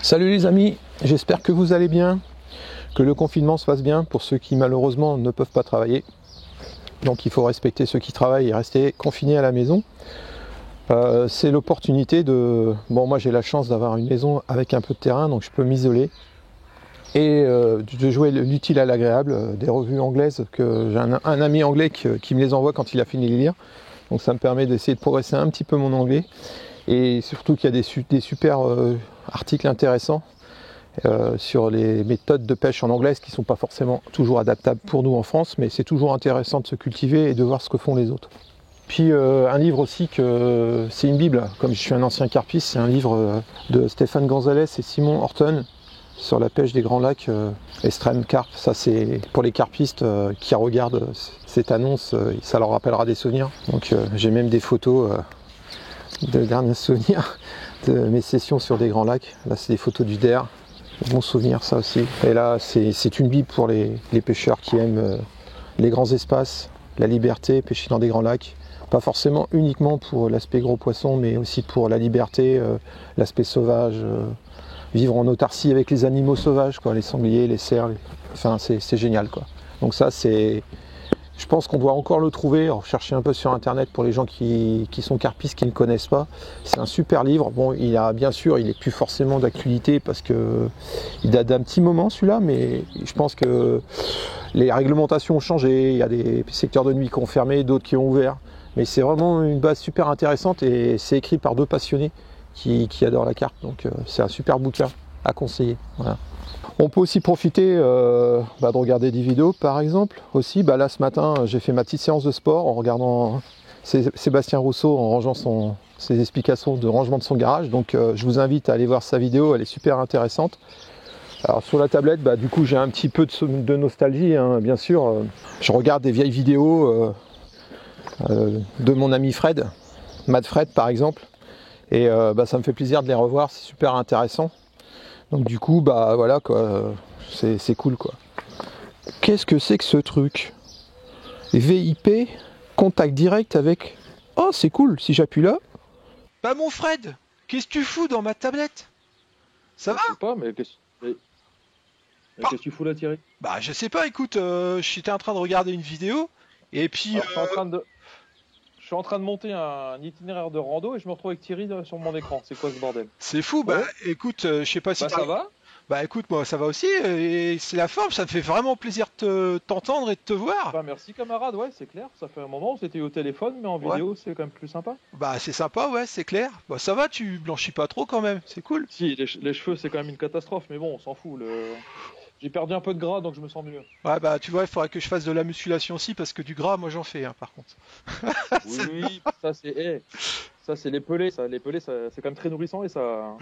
Salut les amis, j'espère que vous allez bien, que le confinement se passe bien pour ceux qui malheureusement ne peuvent pas travailler. Donc il faut respecter ceux qui travaillent et rester confinés à la maison. C'est l'opportunité de... Bon, moi j'ai la chance d'avoir une maison avec un peu de terrain, donc je peux m'isoler et de jouer l'utile à l'agréable, des revues anglaises que j'ai un ami anglais qui me les envoie quand il a fini de les lire. Donc ça me permet d'essayer de progresser un petit peu mon anglais. Et surtout qu'il y a des super articles intéressants sur les méthodes de pêche en anglais qui ne sont pas forcément toujours adaptables pour nous en France, mais c'est toujours intéressant de se cultiver et de voir ce que font les autres. Puis un livre aussi, c'est une bible, comme je suis un ancien carpiste, c'est un livre de Stéphane Gonzalez et Simon Horton sur la pêche des grands lacs extrême carpe. Ça c'est pour les carpistes qui regardent cette annonce, ça leur rappellera des souvenirs. Donc j'ai même des photos de derniers souvenirs de mes sessions sur des grands lacs. Là c'est des photos du DER, bons souvenirs ça aussi. Et là c'est une bible pour les pêcheurs qui aiment les grands espaces, la liberté, pêcher dans des grands lacs. Pas forcément uniquement pour l'aspect gros poisson, mais aussi pour la liberté, l'aspect sauvage, vivre en autarcie avec les animaux sauvages, quoi, les sangliers, les cerfs, enfin c'est génial quoi. Donc ça c'est... Je pense qu'on doit encore le trouver, chercher un peu sur internet pour les gens qui sont carpistes, qui ne connaissent pas. C'est un super livre. Bon, il a bien sûr, il n'est plus forcément d'actualité parce que il date d'un petit moment celui-là, mais je pense que les réglementations ont changé. Il y a des secteurs de nuit qui ont fermé, d'autres qui ont ouvert. Mais c'est vraiment une base super intéressante et c'est écrit par deux passionnés qui adorent la carpe. Donc c'est un super bouquin à conseiller. Voilà. On peut aussi profiter de regarder des vidéos par exemple. Aussi, là ce matin j'ai fait ma petite séance de sport en regardant Sébastien Rousseau en rangeant ses explications de rangement de son garage. Donc je vous invite à aller voir sa vidéo, elle est super intéressante. Alors sur la tablette, du coup j'ai un petit peu de nostalgie, hein, bien sûr. Je regarde des vieilles vidéos de mon ami Fred, Mad Fred par exemple. Et ça me fait plaisir de les revoir, c'est super intéressant. Donc du coup, voilà quoi, c'est cool quoi. Qu'est-ce que c'est que ce truc? VIP, contact direct avec... Oh, c'est cool, si j'appuie là... Mon Fred, qu'est-ce que tu fous dans ma tablette? Ça va? Je sais pas, mais qu'est-ce que tu fous là, Thierry? Je sais pas, écoute, j'étais en train de regarder une vidéo, et puis... Alors, je suis en train de monter un itinéraire de rando et je me retrouve avec Thierry sur mon écran. C'est quoi ce bordel? c'est fou, Ouais. écoute, je sais pas si Ça va? écoute, moi ça va aussi, et c'est la forme, ça me fait vraiment plaisir de t'entendre et de te voir. Merci camarade, ouais, c'est clair. Ça fait un moment, on s'était au téléphone, mais en Ouais. vidéo, c'est quand même plus sympa. C'est sympa, ouais, c'est clair. Ça va, tu blanchis pas trop quand même, c'est cool. Si, les cheveux, c'est quand même une catastrophe, mais bon, on s'en fout. J'ai perdu un peu de gras, donc je me sens mieux. Ouais, tu vois, il faudrait que je fasse de la musculation aussi, parce que du gras, moi j'en fais, hein, par contre. Oui, ça c'est les pelés. Ça, les pelés, c'est quand même très nourrissant et ça...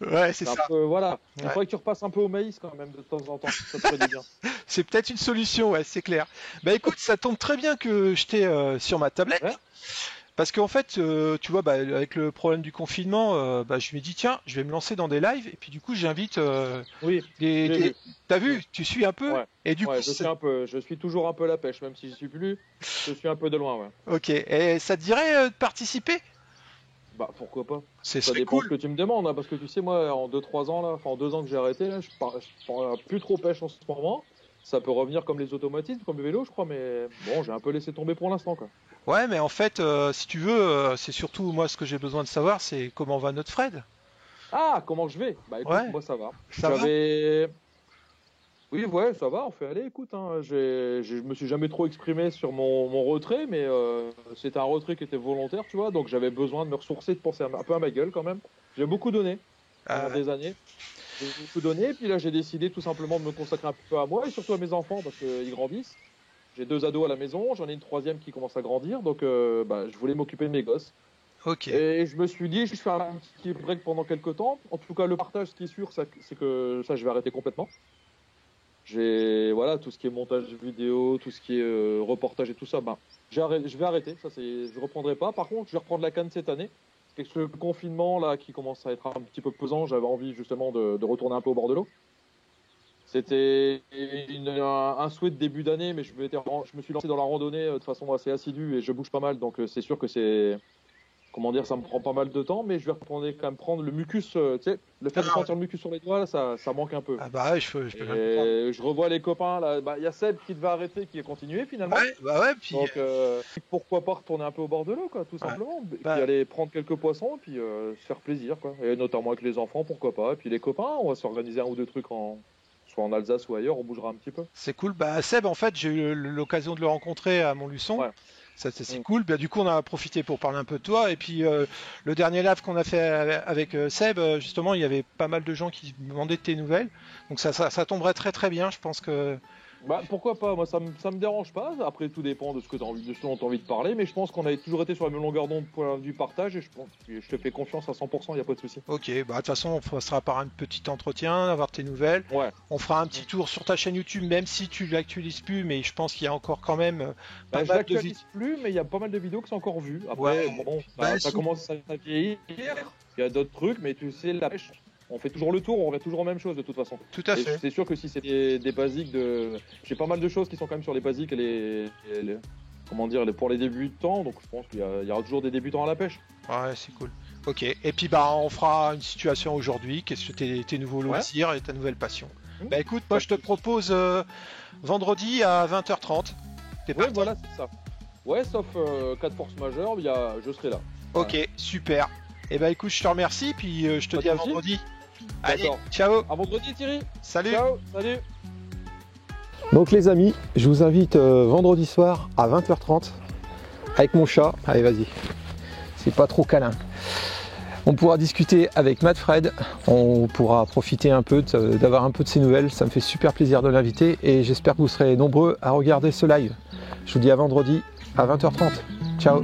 Ouais, c'est ça. Voilà. Il Ouais. faudrait que tu repasses un peu au maïs quand même de temps en temps. Ça te ferait du bien. C'est peut-être une solution, ouais, c'est clair. Écoute, ça tombe très bien que je t'ai sur ma tablette. Ouais. Parce qu'en fait, tu vois, avec le problème du confinement, je me dis, tiens, je vais me lancer dans des lives. Et puis du coup, j'invite Oui, j'ai vu. T'as vu, tu suis un peu? Ouais. Et du coup, Je suis toujours un peu à la pêche, même si je suis plus. Je suis un peu de loin, ouais. ok. Et ça te dirait de participer? Pourquoi pas. Ça Ça serait dépend cool. ce que tu me demandes, hein, parce que tu sais, moi, en 2-3 ans, là, enfin en 2 ans que j'ai arrêté, là, je pars plus trop pêche en ce moment. Ça peut revenir comme les automatismes, comme le vélo, je crois, mais bon, j'ai un peu laissé tomber pour l'instant, quoi. Ouais, mais en fait, si tu veux, c'est surtout moi ce que j'ai besoin de savoir, c'est comment va notre Fred. Ah, comment je vais? Écoute, Ouais, moi, ça va. ça va? Oui, ouais, ça va, on fait aller, écoute, hein, je me suis jamais trop exprimé sur mon retrait, mais c'était un retrait qui était volontaire, tu vois, donc j'avais besoin de me ressourcer, de penser un peu à ma gueule quand même. J'ai beaucoup donné pendant des années. J'ai beaucoup donné, puis là j'ai décidé tout simplement de me consacrer un peu à moi et surtout à mes enfants parce qu'ils grandissent. J'ai 2 ados à la maison, j'en ai une troisième qui commence à grandir, donc je voulais m'occuper de mes gosses. Ok. Et je me suis dit, je vais faire un petit break pendant quelques temps. En tout cas, le partage, ce qui est sûr, c'est que ça, je vais arrêter complètement. Voilà, tout ce qui est montage vidéo, tout ce qui est reportage et tout ça, je vais arrêter. Ça, je reprendrai pas. Par contre, je vais reprendre la canne cette année. Parce que le confinement là, qui commence à être un petit peu pesant, j'avais envie justement de retourner un peu au bord de l'eau. C'était un souhait de début d'année, mais je me suis lancé dans la randonnée de façon assez assidue et je bouge pas mal, donc c'est sûr que c'est, comment dire, ça me prend pas mal de temps, mais je vais retourner quand même prendre le mucus, tu sais, le fait de sentir le mucus sur les doigts, là, ça manque un peu. Ah bah ouais, je peux bien comprendre. Et je revois les copains, là, il y a Seb qui devait arrêter, qui a continué finalement. Ouais, bah ouais, puis Donc pourquoi pas retourner un peu au bord de l'eau, quoi, tout simplement. Et puis aller prendre quelques poissons, et puis se faire plaisir, quoi. Et notamment avec les enfants, pourquoi pas. Et puis les copains, on va s'organiser un ou deux trucs soit en Alsace ou ailleurs, on bougera un petit peu. c'est cool. Bah Seb, en fait, j'ai eu l'occasion de le rencontrer à Montluçon. Ouais. Ça, c'est cool. Bah, du coup, on a profité pour parler un peu de toi. Et puis, le dernier live qu'on a fait avec Seb, justement, il y avait pas mal de gens qui demandaient de tes nouvelles. Donc, ça tomberait très très bien. Je pense que. Bah pourquoi pas, moi ça me dérange pas, après tout dépend de ce que tu as envie, de ce dont tu as envie de parler, mais je pense qu'on a toujours été sur la même longueur d'onde pour du partage et je pense que je te fais confiance à 100%, il n'y a pas de souci. Ok, bah de toute façon, on passera par un petit entretien, avoir tes nouvelles. Ouais. On fera un petit tour sur ta chaîne YouTube, même si tu l'actualises plus, mais je pense qu'il y a encore quand même pas Je mal de vidéos. l'actualise plus, mais il y a pas mal de vidéos qui sont encore vues. Après, bon, ça commence à vieillir, il y a d'autres trucs, mais tu sais, la pêche, on fait toujours le tour, on revient toujours aux mêmes choses de toute façon. Tout à fait. C'est sûr que si c'est des basiques j'ai pas mal de choses qui sont quand même sur les basiques et comment dire, pour les débutants, donc je pense qu'il y aura toujours des débutants à la pêche. Ouais, c'est cool. Ok, et puis bah on fera une situation aujourd'hui, qu'est-ce que tes nouveaux loisirs et ta nouvelle passion. Bah écoute, moi je te propose vendredi à 20h30. Ouais, voilà, c'est ça. Ouais, sauf cas de force majeure, je serai là. Ok, super. Et bah écoute, je te remercie, puis je te dis à vendredi. Allez, ciao. À vendredi Thierry. Salut. Ciao, salut. Donc les amis, je vous invite vendredi soir à 20h30 avec mon chat. Allez, vas-y. C'est pas trop câlin. On pourra discuter avec Matt Fred, on pourra profiter un peu d'avoir un peu de ses nouvelles. Ça me fait super plaisir de l'inviter et j'espère que vous serez nombreux à regarder ce live. Je vous dis à vendredi à 20h30. Ciao.